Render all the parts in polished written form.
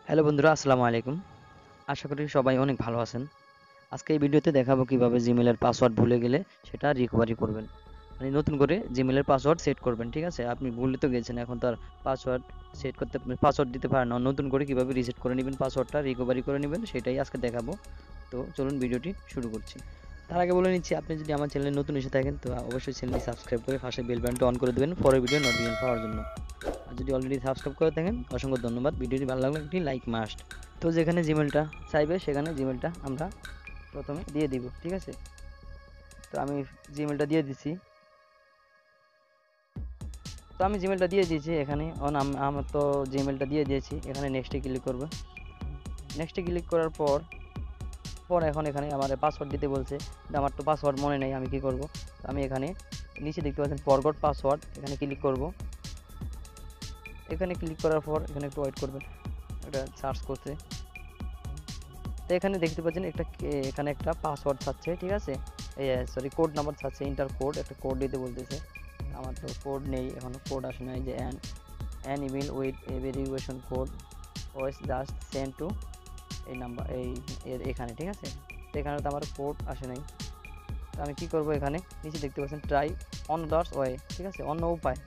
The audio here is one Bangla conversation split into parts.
হ্যালো বন্ধুরা, আসসালামু আলাইকুম। আশা করি সবাই অনেক ভালো আছেন। আজকে এই ভিডিওতে দেখাবো কিভাবে জিমেলের পাসওয়ার্ড ভুলে গেলে সেটা রিকভারি করবেন। মানে নতুন করে জিমেলের পাসওয়ার্ড সেট করবেন, ঠিক আছে? আপনি ভুলে তো গেছেন, এখন তার পাসওয়ার্ড সেট করতে পাসওয়ার্ড দিতে পারেন না। নতুন করে কিভাবে রিসেট করে নেবেন, পাসওয়ার্ডটা রিকভারি করে নেবেন, সেটাই আজকে দেখাবো। তো চলুন ভিডিওটি শুরু করছি। তার আগে বলে নিচ্ছি, আপনি যদি আমার চ্যানেলে নতুন এসে থাকেন তো অবশ্যই চ্যানেলটি সাবস্ক্রাইব করে পাশে বেল বাটনটা অন করে দেবেন পরের ভিডিও নোটিফিকেশন পাওয়ার জন্য। আর যদি অলরেডি সাবস্ক্রাইব করে থাকেন অসংখ্য ধন্যবাদ। ভিডিওটি ভালো লাগলে একটি লাইক মাস্ট। তো যেখানে জিমেলটা চাইবে সেখানে জিমেলটা আমরা প্রথমে দিয়ে দিব, ঠিক আছে? তো আমি জিমেলটা দিয়ে দিছি। তো আমি জিমেলটা দিয়ে দিয়েছি এখানে আমার তো জিমেলটা দিয়ে দিয়েছি। এখানে নেক্সটে ক্লিক করব। নেক্সটে ক্লিক করার পর পর এখন এখানে আমার পাসওয়ার্ড দিতে বলছে, কিন্তু আমার তো পাসওয়ার্ড মনে নেই, আমি কি করব? তো আমি এখানে নিচে দেখতে পাচ্ছেন ফরগট পাসওয়ার্ড, এখানে ক্লিক করব। এখানে ক্লিক করার পর এখানে একটু ওয়েট করবেন, এটা সার্চ করতে। তো এখানে দেখতে পাচ্ছেন এখানে একটা পাসওয়ার্ড চাচ্ছে, ঠিক আছে? এই সরি, কোড নাম্বার চাচ্ছে, ইন্টার কোড, একটা কোড দিতে বলতেছে। আমার তো কোড নেই, এখনো কোড আসে নাই। যে an email with a verification code was just send to এই নাম্বার এখানে, ঠিক আছে? তো এখানে তো আমার কোড আসে নাই। তো আমি কি করব? এখানে নিচে দেখতে পাচ্ছেন ট্রাই অন দাস ওয়ে, ঠিক আছে? অন্য উপায়।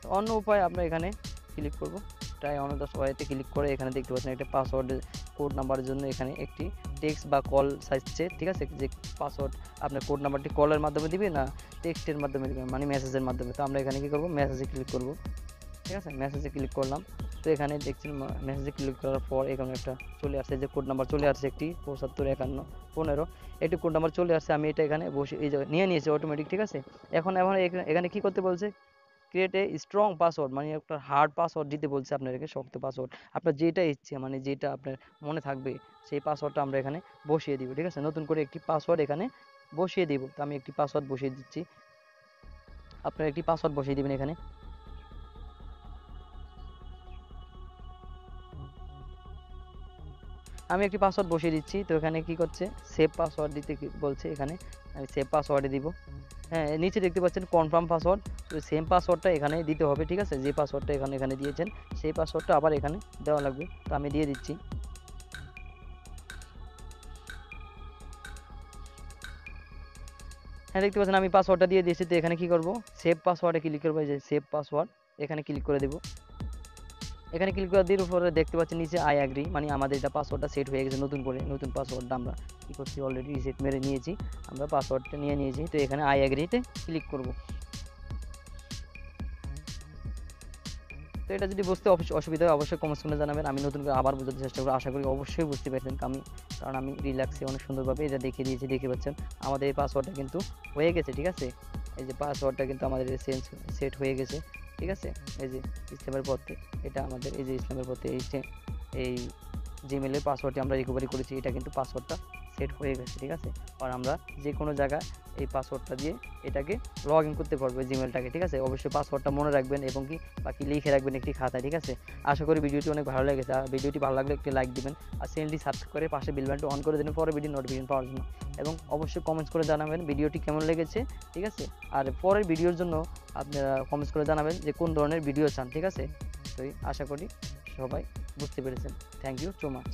তো অন্য উপায় আমরা এখানে ক্লিক করব। ট্রাই অন দাস ওয়েতে ক্লিক করে এখানে দেখতে পাচ্ছেন একটা পাসওয়ার্ডের কোড নাম্বারের জন্য এখানে একটি টেক্সট বা কল চাইছে, ঠিক আছে? যে পাসওয়ার্ড আপনার কোড নাম্বারটি কলের মাধ্যমে দিবে না টেক্সটের মাধ্যমে দিবে, মানে মেসেজের মাধ্যমে। তো আমরা এখানে কি করব? মেসেজে ক্লিক করব, ঠিক আছে? মেসেজে ক্লিক করলাম। তো এখানে দেখছেন মেসেজে ক্লিক করার পর এখানে একটা চলে আসছে, যে কোড নাম্বার চলে আসছে একটি 755115, একটি কোড নাম্বার চলে আসছে। আমি এটা এখানে বসে এই জায়গায় নিয়ে নিয়েছি অটোমেটিক, ঠিক আছে? এখন এখন এখানে কি করতে বলছে? ক্রিয়েট এ স্ট্রং পাসওয়ার্ড, মানে একটা হার্ড পাসওয়ার্ড দিতে বলছে আপনাদেরকে, শক্ত পাসওয়ার্ড। আপনার যেটা ইচ্ছে, মানে যেটা আপনার মনে থাকবে সেই পাসওয়ার্ডটা আমরা এখানে বসিয়ে দিব, ঠিক আছে? নতুন করে একটি পাসওয়ার্ড এখানে বসিয়ে দিব। তো আমি একটি পাসওয়ার্ড বসিয়ে দিচ্ছি, আপনারা একটি পাসওয়ার্ড বসিয়ে দিবেন এখানে। আমি একটি পাসওয়ার্ড বসিয়ে দিচ্ছি। তো এখানে কি করছে? সেভ পাসওয়ার্ড দিতে বলছে এখানে, আমি সেভ পাসওয়ার্ডে দিব। হ্যাঁ, নিচে দেখতে পাচ্ছেন কনফার্ম পাসওয়ার্ড। তো সেম পাসওয়ার্ডটা এখানে দিতে হবে, ঠিক আছে? যে পাসওয়ার্ডটা এখানে এখানে দিয়েছেন সেই পাসওয়ার্ডটা আবার এখানে দেওয়া লাগবে। তো আমি দিয়ে দিচ্ছি। হ্যাঁ, দেখতে পাচ্ছেন আমি পাসওয়ার্ডটা দিয়ে দিয়েছি। তো এখানে কি করব? সেভ পাসওয়ার্ডে ক্লিক করবো, যে সেভ পাসওয়ার্ড এখানে ক্লিক করে দেব। এখানে ক্লিক করে দেওয়ার পরে দেখতে পাচ্ছেন নিচে আই অ্যাগ্রি, মানে আমাদের এটা পাসওয়ার্ডটা সেট হয়ে গেছে। নতুন করে নতুন পাসওয়ার্ডটা আমরা কি করছি? অলরেডি রিসেট মেরে নিয়েছি, আমরা পাসওয়ার্ডটা নিয়ে নিয়েছি। তো এখানে আই অ্যাগ্রিতে ক্লিক করব। তো এটা যদি বুঝতে অসুবিধা হয় অবশ্যই কমেন্টস করে জানাবেন, আমি নতুন করে আবার বোঝাতে চেষ্টা করব। আশা করি অবশ্যই বুঝতে পেরেছেন। কারণ আমি রিল্যাক্সে অনেক সুন্দরভাবে এটা দেখিয়ে দিয়েছি, দেখতে পাচ্ছেন আমাদের এই পাসওয়ার্ডটা কিন্তু হয়ে গেছে, ঠিক আছে? এই যে পাসওয়ার্ডটা কিন্তু আমাদের সেট হয়ে গেছে, ঠিক আছে? এই যে ইসলামের পথে, এটা আমাদের এই যে ইসলামের পথে এই জিমেলের পাসওয়ার্ডটি আমরা রিকভারি করেছি, এটা কিন্তু পাসওয়ার্ডটা সেট হয়ে গেছে, ঠিক আছে? আর আমরা যে কোনো জায়গায় এই পাসওয়ার্ডটা দিয়ে এটাকে লগ ইন করতে পারবো জিমেলটাকে, ঠিক আছে? অবশ্যই পাসওয়ার্ডটা মনে রাখবেন এবং কি বাকি লিখে রাখবেন একটি খাতায়, ঠিক আছে? আশা করি ভিডিওটি অনেক ভালো লেগেছে। আর ভিডিওটি ভালো লাগলে একটি লাইক দিবেন, আর চ্যানেলটি সাবস্ক্রাইব করে পাশে বেল বাটনটি অন করে দেবেন পরে ভিডিও নোটিফিকেশন পাওয়ার জন্য। এবং অবশ্যই কমেন্টস করে জানাবেন ভিডিওটি কেমন লেগেছে, ঠিক আছে? আর পরের ভিডিওর জন্য আপনারা কমেন্টস করে জানাবেন যে কোন ধরনের ভিডিও চান, ঠিক আছে? তো আশা করি সবাই বুঝতে পেরেছেন। Thank you so much.